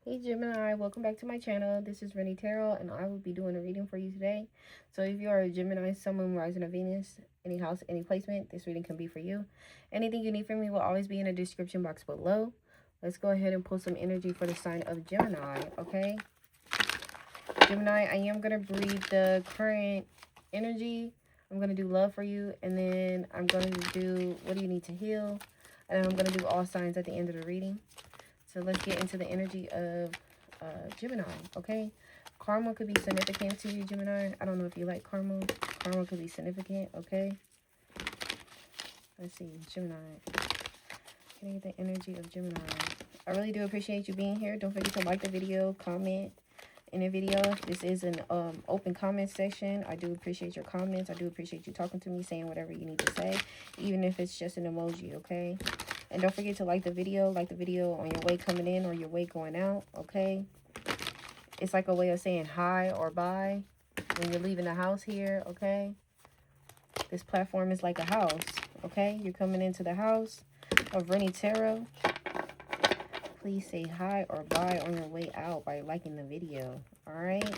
Hey Gemini, welcome back to my channel. This is Rennie Tarot and I will be doing a reading for you today. So if you are a Gemini, Sun, Moon, Rising, or Venus, any house, any placement, this reading can be for you. Anything you need from me will always be in the description box below. Let's go ahead and pull some energy for the sign of Gemini, okay? Gemini, I am going to breathe the current energy. I'm going to do love for you, and then I'm going to do what do you need to heal, and then I'm going to do all signs at the end of the reading. So let's get into the energy of Gemini, okay? Karma could be significant to you, Gemini. I don't know if you like karma. Karma could be significant, okay? Let's see, Gemini. Can I get the energy of Gemini? I really do appreciate you being here. Don't forget to like the video, comment in the video. This is an open comment section. I do appreciate your comments. I do appreciate you talking to me, saying whatever you need to say, even if it's just an emoji, okay? And don't forget to like the video on your way coming in or your way going out, okay? It's like a way of saying hi or bye when you're leaving the house here, okay? This platform is like a house, okay? You're coming into the house of Rennie Tarot. Please say hi or bye on your way out by liking the video, all right?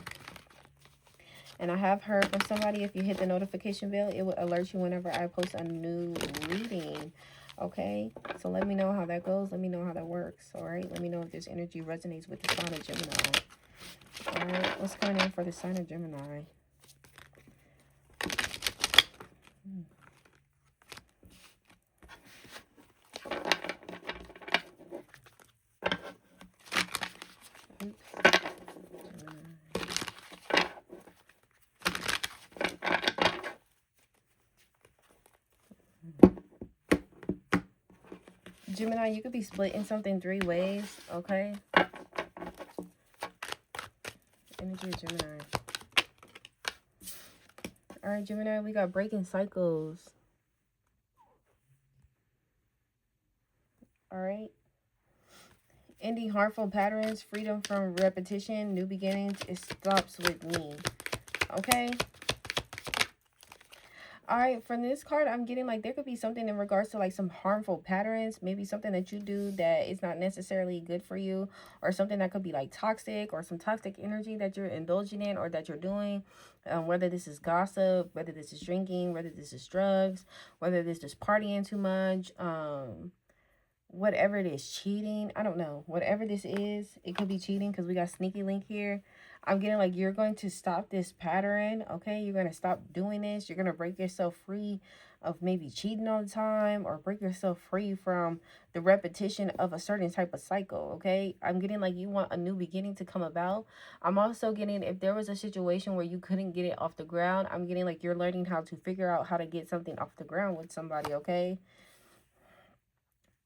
And I have heard from somebody, if you hit the notification bell, it will alert you whenever I post a new reading. Okay, so let me know how that goes. Let me know how that works. All right, let me know if this energy resonates with the sign of Gemini. All right, what's going on for the sign of Gemini? Gemini, you could be splitting something 3 ways, okay? Energy of Gemini. All right, Gemini, we got breaking cycles. All right. Ending harmful patterns, freedom from repetition, new beginnings. It stops with me, okay? All right, from this card, I'm getting like there could be something in regards to like some harmful patterns, maybe something that you do that is not necessarily good for you, or something that could be like toxic, or some toxic energy that you're indulging in or that you're doing, whether this is gossip, whether this is drinking, whether this is drugs, whether this is partying too much, whatever it is, cheating, I don't know, whatever this is, it could be cheating because we got sneaky link here. I'm getting like you're going to stop this pattern, okay? You're going to stop doing this. You're going to break yourself free of maybe cheating all the time, or break yourself free from the repetition of a certain type of cycle, okay? I'm getting like you want a new beginning to come about. I'm also getting if there was a situation where you couldn't get it off the ground, I'm getting like you're learning how to figure out how to get something off the ground with somebody, okay?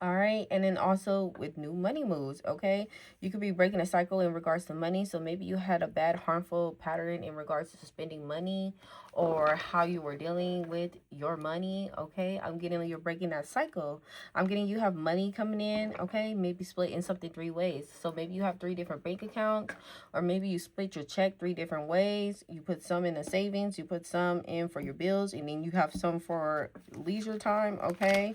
All right, and then also with new money moves, okay? You could be breaking a cycle in regards to money. So maybe you had a bad, harmful pattern in regards to spending money or how you were dealing with your money, okay? I'm getting you're breaking that cycle. I'm getting you have money coming in, okay? Maybe split in something 3 ways. So maybe you have 3 different bank accounts, or maybe you split your check 3 different ways. You put some in the savings, you put some in for your bills, and then you have some for leisure time, okay?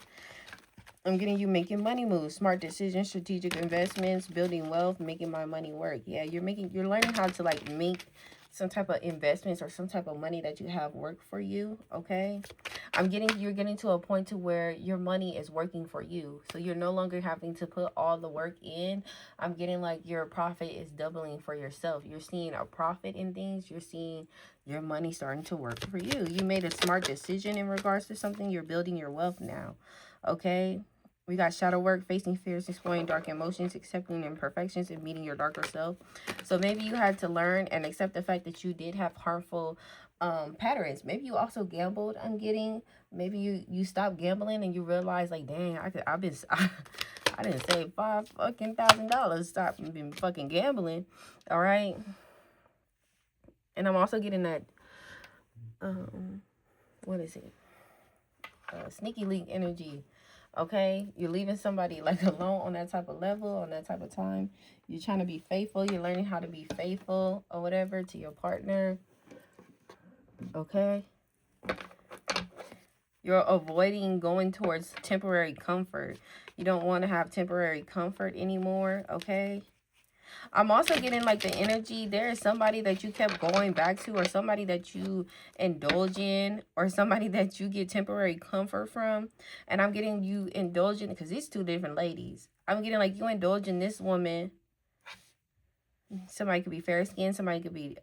I'm getting you making money moves, smart decisions, strategic investments, building wealth, making my money work. Yeah, you're learning how to like make some type of investments or some type of money that you have work for you, okay? You're getting to a point to where your money is working for you. So you're no longer having to put all the work in. I'm getting like your profit is doubling for yourself. You're seeing a profit in things. You're seeing your money starting to work for you. You made a smart decision in regards to something. You're building your wealth now, okay? We got shadow work, facing fears, exploring dark emotions, accepting imperfections, and meeting your darker self. So maybe you had to learn and accept the fact that you did have harmful patterns. Maybe you also gambled. I'm getting maybe you stopped gambling and you realize like, dang, I didn't save $5,000. Stop being fucking gambling. All right. And I'm also getting that what is it? Sneaky link energy. Okay, you're leaving somebody like alone on that type of level, on that type of time. You're trying to be faithful. You're learning how to be faithful or whatever to your partner. Okay, you're avoiding going towards temporary comfort. You don't want to have temporary comfort anymore. Okay, I'm also getting like the energy. There is somebody that you kept going back to, or somebody that you indulge in, or somebody that you get temporary comfort from. And I'm getting you indulging, because these two different ladies. I'm getting like you indulge in this woman. Somebody could be fair skin, somebody could be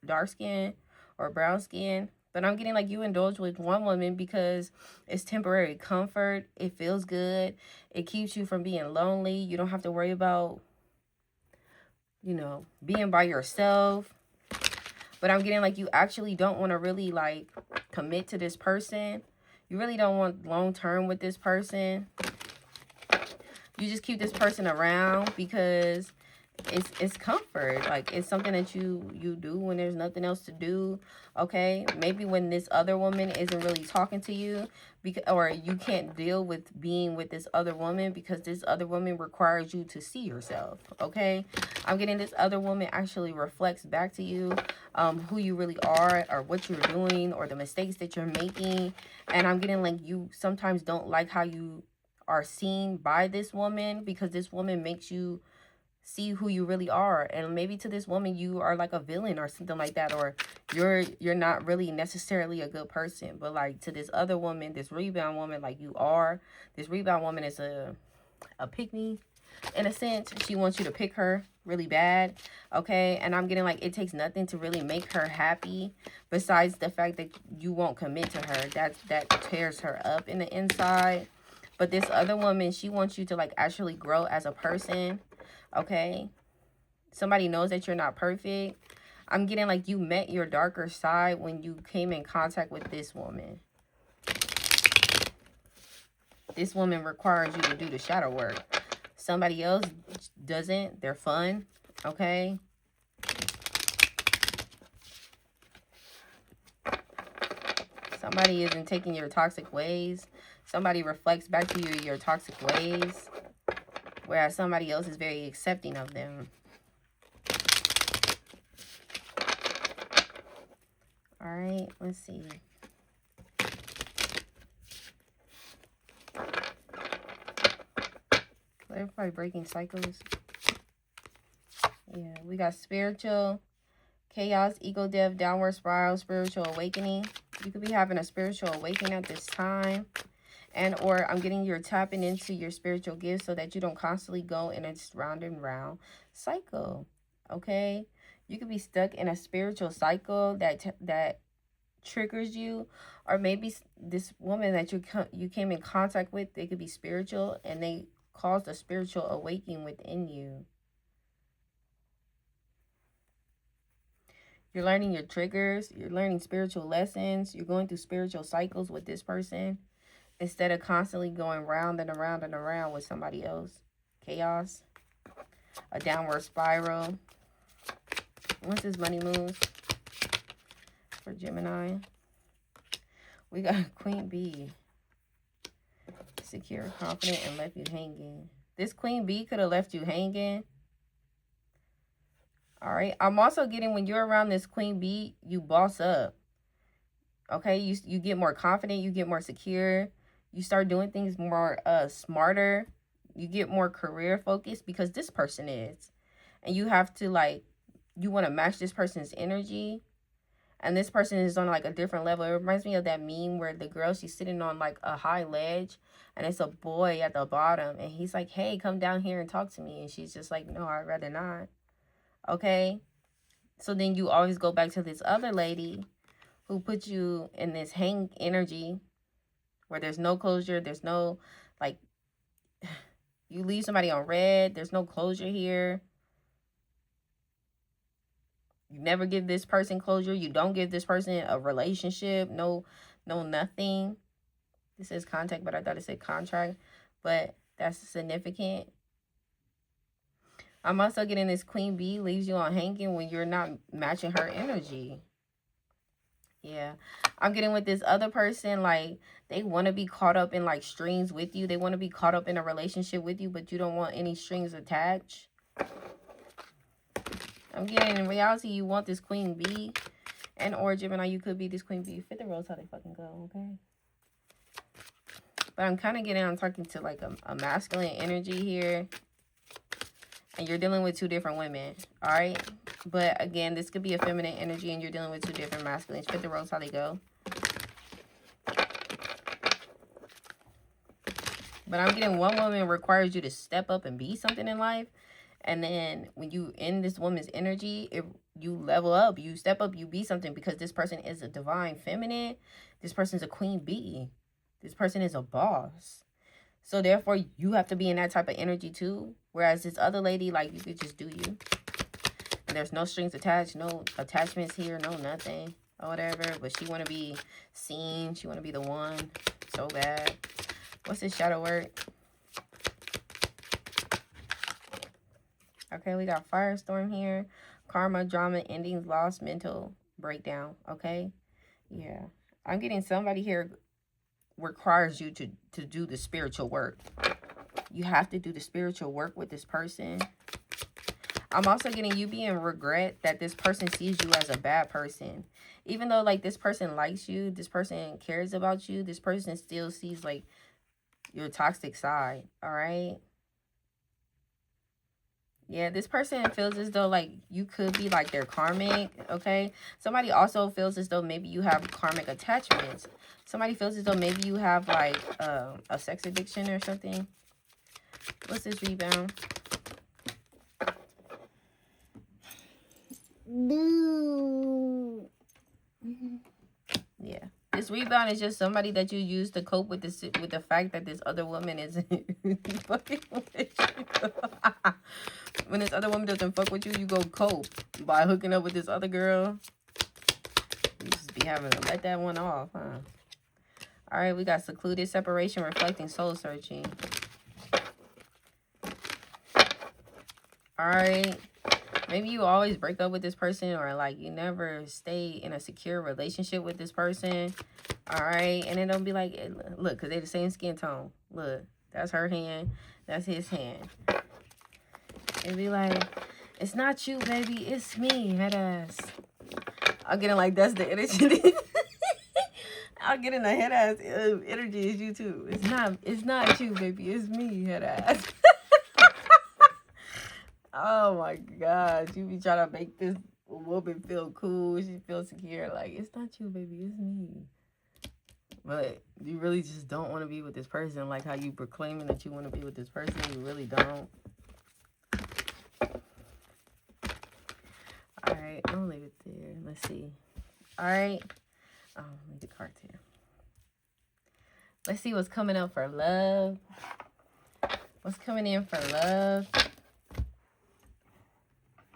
dark skin or brown skin. But I'm getting like you indulge with one woman because it's temporary comfort. It feels good. It keeps you from being lonely. You don't have to worry about, you know, being by yourself. But I'm getting like you actually don't want to really like commit to this person. You really don't want long term with this person. You just keep this person around because it's comfort. Like, it's something that you do when there's nothing else to do. Okay, maybe when this other woman isn't really talking to you, because, or you can't deal with being with this other woman because this other woman requires you to see yourself. Okay, I'm getting this other woman actually reflects back to you who you really are, or what you're doing, or the mistakes that you're making. And I'm getting like you sometimes don't like how you are seen by this woman, because this woman makes you see who you really are. And maybe to this woman you are like a villain or something like that, or you're not really necessarily a good person. But like to this other woman, this rebound woman, like you are. This rebound woman is a pick-me in a sense. She wants you to pick her really bad. Okay, and I'm getting like it takes nothing to really make her happy besides the fact that you won't commit to her. That tears her up in the inside. But this other woman, she wants you to like actually grow as a person. Okay, somebody knows that you're not perfect. I'm getting like you met your darker side when you came in contact with this woman. This woman requires you to do the shadow work. Somebody else doesn't. They're fun. Okay, somebody isn't taking your toxic ways. Somebody reflects back to you your toxic ways, whereas somebody else is very accepting of them. All right, let's see. Clarify breaking cycles. Yeah, we got spiritual, chaos, ego death, downward spiral, spiritual awakening. You could be having a spiritual awakening at this time. And or I'm getting you're tapping into your spiritual gifts so that you don't constantly go in a round and round cycle. Okay, you could be stuck in a spiritual cycle that triggers you, or maybe this woman that you came in contact with, they could be spiritual and they caused a spiritual awakening within you. You're learning your triggers. You're learning spiritual lessons. You're going through spiritual cycles with this person, instead of constantly going round and around and around with somebody else. Chaos. A downward spiral. What's this money moves for Gemini? We got Queen Bee. Secure, confident, and left you hanging. This Queen Bee could have left you hanging. All right. I'm also getting when you're around this Queen Bee, you boss up. Okay. You get more confident. You get more secure. You start doing things more smarter. You get more career focused because this person is. And you have to like, you want to match this person's energy. And this person is on like a different level. It reminds me of that meme where the girl, she's sitting on like a high ledge and it's a boy at the bottom. And he's like, hey, come down here and talk to me. And she's just like, no, I'd rather not. Okay. So then you always go back to this other lady who put you in this hang energy where there's no closure. There's no, like, you leave somebody on red. There's no closure here. You never give this person closure. You don't give this person a relationship. No, nothing. This says contact, but I thought it said contract. But that's significant. I'm also getting this Queen Bee leaves you on hanging when you're not matching her energy. Yeah. I'm getting with this other person, like, they want to be caught up in, like, strings with you. They want to be caught up in a relationship with you, but you don't want any strings attached. I'm getting, in reality, you want this Queen Bee. And or Gemini, you could be this Queen Bee. Fit the roles how they fucking go, okay? But I'm kind of getting, I'm talking to, like, a masculine energy here. And you're dealing with two different women, all right? But again, this could be a feminine energy and you're dealing with two different masculines. Fit the roles how they go. But I'm getting one woman requires you to step up and be something in life. And then when you in this woman's energy, you level up, you step up, you be something, because this person is a divine feminine. This person's a queen bee. This person is a boss. So therefore, you have to be in that type of energy too. Whereas this other lady, like, you could just do you. And there's no strings attached, no attachments here, no nothing or whatever. But she want to be seen. She want to be the one so bad. What's this shadow work? Okay, we got firestorm here. Karma, drama, endings, loss, mental breakdown. Okay? Yeah. I'm getting somebody here requires you to do the spiritual work. You have to do the spiritual work with this person. I'm also getting you being regret that this person sees you as a bad person. Even though, like, this person likes you, this person cares about you, this person still sees, like, your toxic side. All right? Yeah, this person feels as though, like, you could be, like, their karmic, okay? Somebody also feels as though maybe you have karmic attachments. Somebody feels as though maybe you have, like, a sex addiction or something. What's this rebound? Yeah. This rebound is just somebody that you use to cope with this, with the fact that this other woman isn't fucking with you. When this other woman doesn't fuck with you, you go cope by hooking up with this other girl. You just be having to let that one off, huh? All right, we got secluded, separation, reflecting, soul searching. All right. Maybe you always break up with this person, or like you never stay in a secure relationship with this person. All right. And then don't be like, look, because they're the same skin tone. Look, that's her hand. That's his hand. And be like, it's not you, baby. It's me, head ass. I'm getting like, that's the energy. I'll get in the head ass energy is you too. It's not you, baby. It's me, head ass. Oh my God. You be trying to make this woman feel cool. She feels secure. Like, it's not you, baby. It's me. But you really just don't want to be with this person. Like how you proclaiming that you want to be with this person. You really don't. Alright. I'll leave it there. Let's see. Alright. Leave the cards here. Let's see what's coming up for love. What's coming in for love?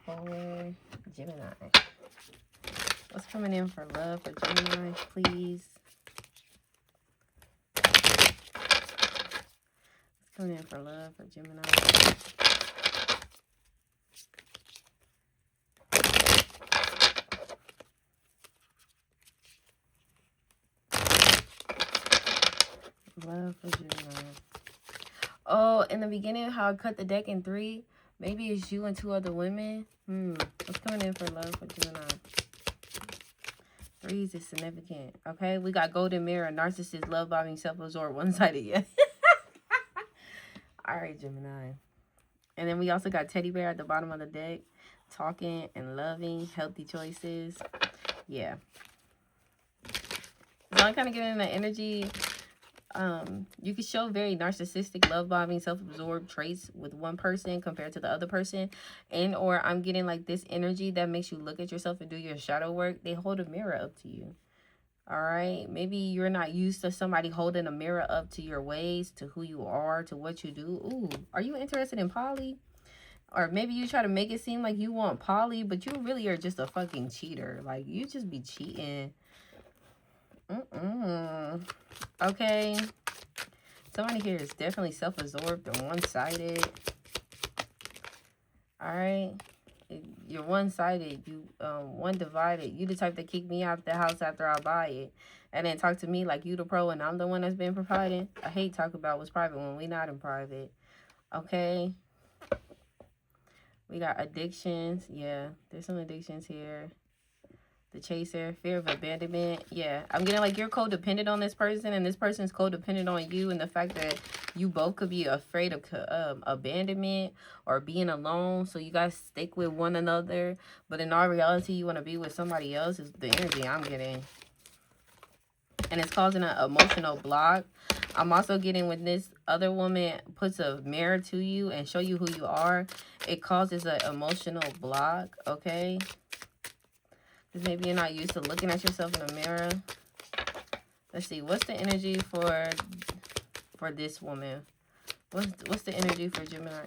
For Gemini. What's coming in for love for Gemini, please? What's coming in for love for Gemini? Love for Gemini. Oh, in the beginning, how I cut the deck in 3. Maybe it's you and 2 other women. What's coming in for love for Gemini? 3s is significant. Okay, we got golden mirror, narcissist, love bombing, self-absorbed, one-sided. Yeah. All right, Gemini. And then we also got teddy bear at the bottom of the deck, talking and loving, healthy choices. Yeah. So I'm kind of getting the energy. You can show very narcissistic, love bombing, self-absorbed traits with one person compared to the other person. And or I'm getting like this energy that makes you look at yourself and do your shadow work. They hold a mirror up to you. All right. Maybe you're not used to somebody holding a mirror up to your ways, to who you are, to what you do. Ooh, are you interested in poly? Or maybe you try to make it seem like you want poly, but you really are just a fucking cheater. Like, you just be cheating. Okay. Somebody here is definitely self-absorbed or one-sided. All right. You're one-sided. You one-divided. You the type that kick me out the house after I buy it. And then talk to me like you the pro and I'm the one that's been providing. I hate talk about what's private when we not in private. Okay. We got addictions. Yeah, there's some addictions here. The chaser, fear of abandonment. Yeah, I'm getting like you're codependent on this person, and this person's codependent on you, and the fact that you both could be afraid of abandonment or being alone, so you guys stick with one another, but in all reality you want to be with somebody else is the energy I'm getting, and it's causing an emotional block. I'm also getting when this other woman puts a mirror to you and show you who you are, it causes an emotional block. Okay, because maybe you're not used to looking at yourself in a mirror. Let's see. What's the energy for this woman? What's the energy for Gemini?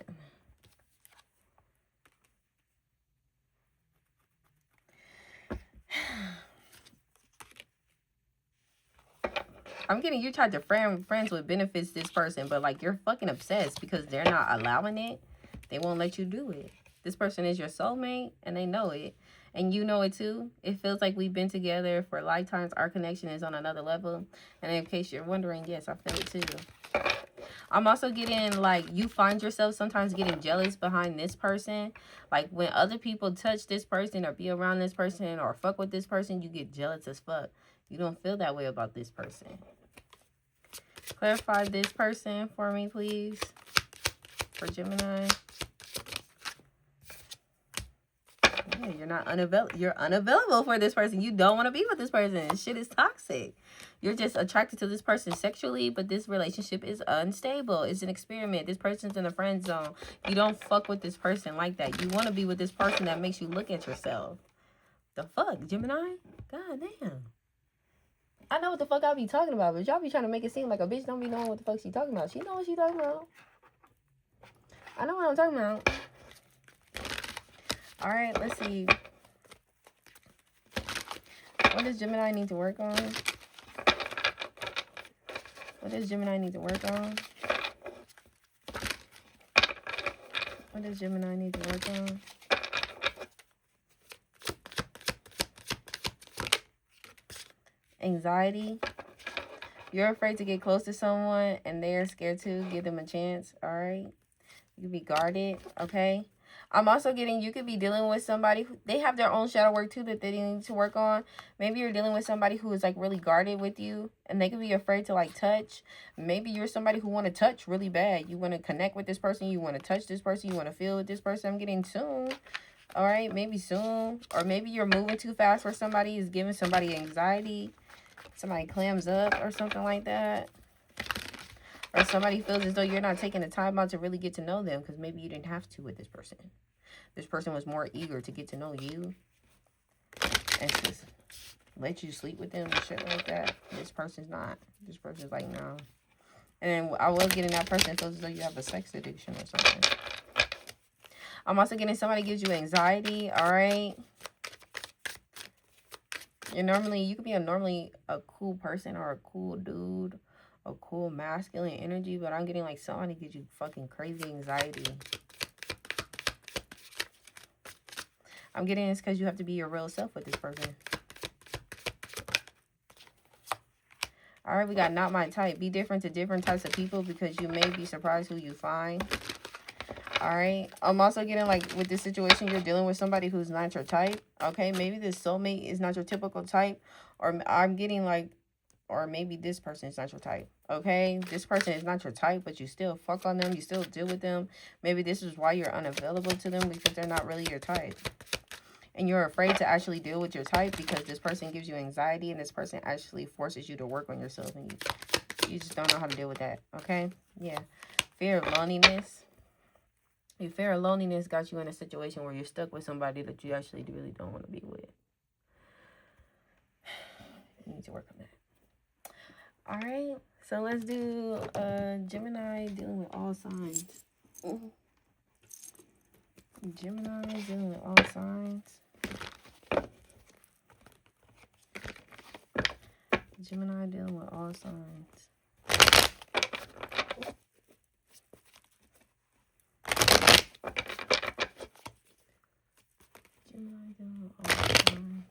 I'm getting you tried to friends with benefits this person, but like you're fucking obsessed because they're not allowing it. They won't let you do it. This person is your soulmate and they know it. And you know it too. It feels like we've been together for lifetimes. Our connection is on another level. And in case you're wondering, yes, I feel it too. I'm also getting like you find yourself sometimes getting jealous behind this person. Like when other people touch this person or be around this person or fuck with this person, you get jealous as fuck. You don't feel that way about this person. Clarify this person for me, please. For Gemini. Yeah, you're unavailable for this person. You don't want to be with this person. Shit is toxic. You're just attracted to this person sexually, but this relationship is unstable. It's an experiment. This person's in a friend zone. You don't fuck with this person like that. You want to be with this person that makes you look at yourself. The fuck, Gemini? God damn. I know what the fuck I be talking about, but y'all be trying to make it seem like a bitch don't be knowing what the fuck she talking about. She know what she talking about. I know what I'm talking about. Alright, let's see. What does Gemini need to work on? What does Gemini need to work on? What does Gemini need to work on? Anxiety. You're afraid to get close to someone and they're scared to. Give them a chance. All right. You be guarded. Okay. I'm also getting you could be dealing with somebody who they have their own shadow work too that they need to work on. Maybe you're dealing with somebody who is like really guarded with you and they could be afraid to like touch. Maybe you're somebody who want to touch really bad. You want to connect with this person. You want to touch this person. You want to feel with this person. I'm getting soon. All right. Maybe soon. Or maybe you're moving too fast for somebody is giving somebody anxiety. Somebody clams up or something like that. Or somebody feels as though you're not taking the time out to really get to know them because maybe you didn't have to with this person. This person was more eager to get to know you and to let you sleep with them and shit like that. This person's not. This person's like, no. And then I was getting that person feels as though you have a sex addiction or something. I'm also getting somebody gives you anxiety, all right? You could be normally a cool person or a cool dude, a cool masculine energy, but I'm getting like somebody gives you fucking crazy anxiety. I'm getting it's because you have to be your real self with this person. All right, we got not my type. Be different to different types of people because you may be surprised who you find. All right. I'm also getting like with this situation, you're dealing with somebody who's not your type. Okay. Maybe this soulmate is not your typical type. Or I'm getting like, or maybe this person is not your type. Okay. This person is not your type, but you still fuck on them. You still deal with them. Maybe this is why you're unavailable to them because they're not really your type. And you're afraid to actually deal with your type because this person gives you anxiety and this person actually forces you to work on yourself. And you just don't know how to deal with that. Okay. Yeah. Fear of loneliness. Your fear of loneliness got you in a situation where you're stuck with somebody that you actually really don't want to be with. You need to work on that. All right. So let's do Gemini dealing with all signs. Gemini dealing with all signs. Gemini dealing with all signs. Gemini dealing with all signs.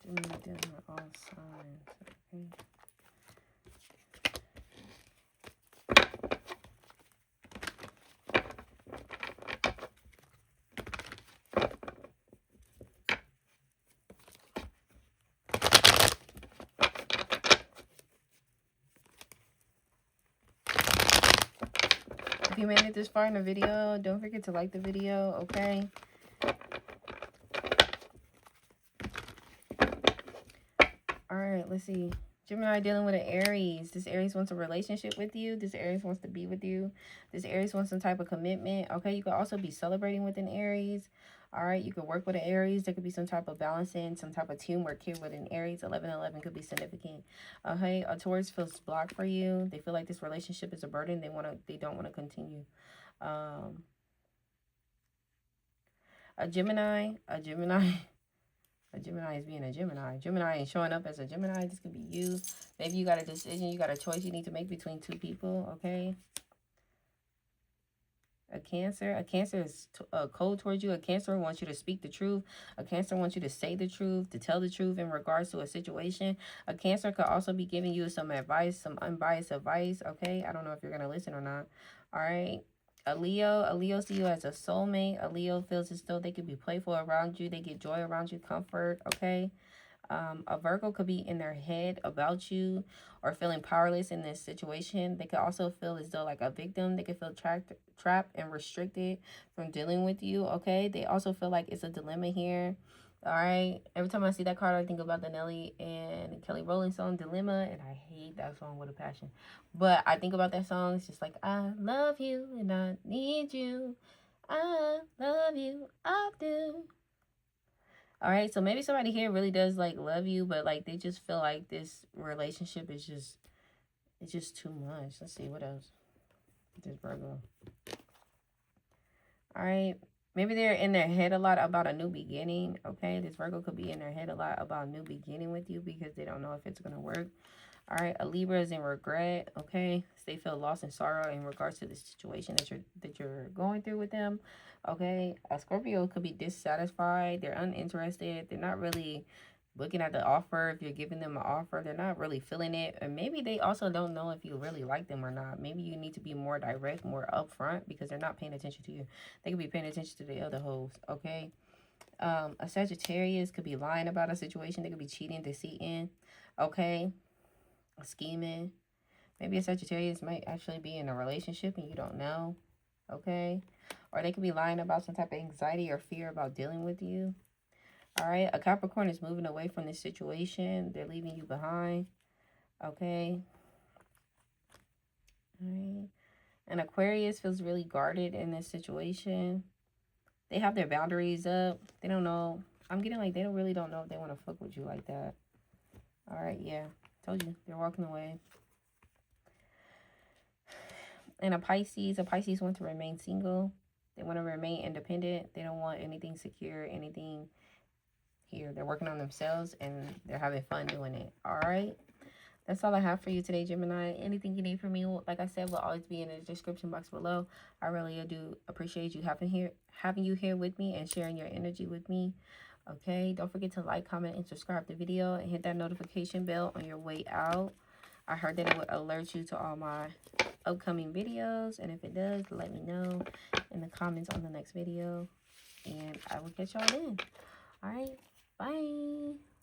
Gemini dealing with all signs. Okay. If you made it this far in the video, don't forget to like the video, okay? Alright, let's see. Gemini dealing with an Aries. This Aries wants a relationship with you. This Aries wants to be with you. This Aries wants some type of commitment. Okay, you could also be celebrating with an Aries. Alright, you could work with an Aries. There could be some type of balancing, some type of teamwork here with an Aries. 11-11 could be significant. Okay, a Taurus feels blocked for you. They feel like this relationship is a burden. They don't want to continue. A Gemini a Gemini is being a Gemini. Gemini ain't showing up as a Gemini. This could be you. Maybe you got a decision. You got a choice you need to make between two people. Okay. A Cancer. A Cancer is cold towards you. A Cancer wants you to speak the truth. A Cancer wants you to say the truth, to tell the truth in regards to a situation. A Cancer could also be giving you some advice, some unbiased advice. Okay. I don't know if you're going to listen or not. All right. A Leo see you as a soulmate. A Leo feels as though they could be playful around you. They get joy around you, comfort, okay? A Virgo could be in their head about you or feeling powerless in this situation. They could also feel as though like a victim. They could feel trapped and restricted from dealing with you, okay? They also feel like it's a dilemma here. All right. Every time I see that card, I think about the Nelly and Kelly Rowland song, Dilemma. And I hate that song with a passion. But I think about that song. It's just like, I love you and I need you. I love you. I do. All right. So maybe somebody here really does like love you. But like they just feel like this relationship is just, it's just too much. Let's see. What else? This Virgo. All right. Maybe they're in their head a lot about a new beginning, okay? This Virgo could be in their head a lot about a new beginning with you because they don't know if it's going to work. All right, a Libra is in regret, okay? So they feel loss and sorrow in regards to the situation that you're going through with them, okay? A Scorpio could be dissatisfied. They're uninterested. They're not really looking at the offer. If you're giving them an offer, they're not really feeling it. And maybe they also don't know if you really like them or not. Maybe you need to be more direct, more upfront, because they're not paying attention to you. They could be paying attention to the other hoes, okay? A Sagittarius could be lying about a situation. They could be cheating, deceiving, okay? Scheming. Maybe a Sagittarius might actually be in a relationship and you don't know, okay? Or they could be lying about some type of anxiety or fear about dealing with you. All right, a Capricorn is moving away from this situation. They're leaving you behind, okay? All right. An Aquarius feels really guarded in this situation. They have their boundaries up. They don't know. I'm getting like they really don't know if they want to fuck with you like that. All right, yeah. Told you. They're walking away. And a Pisces wants to remain single. They want to remain independent. They don't want anything secure, anything here. They're working on themselves and they're having fun doing it. All right. That's all I have for you today, Gemini. Anything you need from me, like I said, will always be in the description box below. I really do appreciate you having you here with me and sharing your energy with me. Okay, don't forget to like, comment, and subscribe to the video and hit that notification bell on your way out. I heard that it would alert you to all my upcoming videos, and if it does, let me know in the comments on the next video, and I will catch y'all then. All right, bye.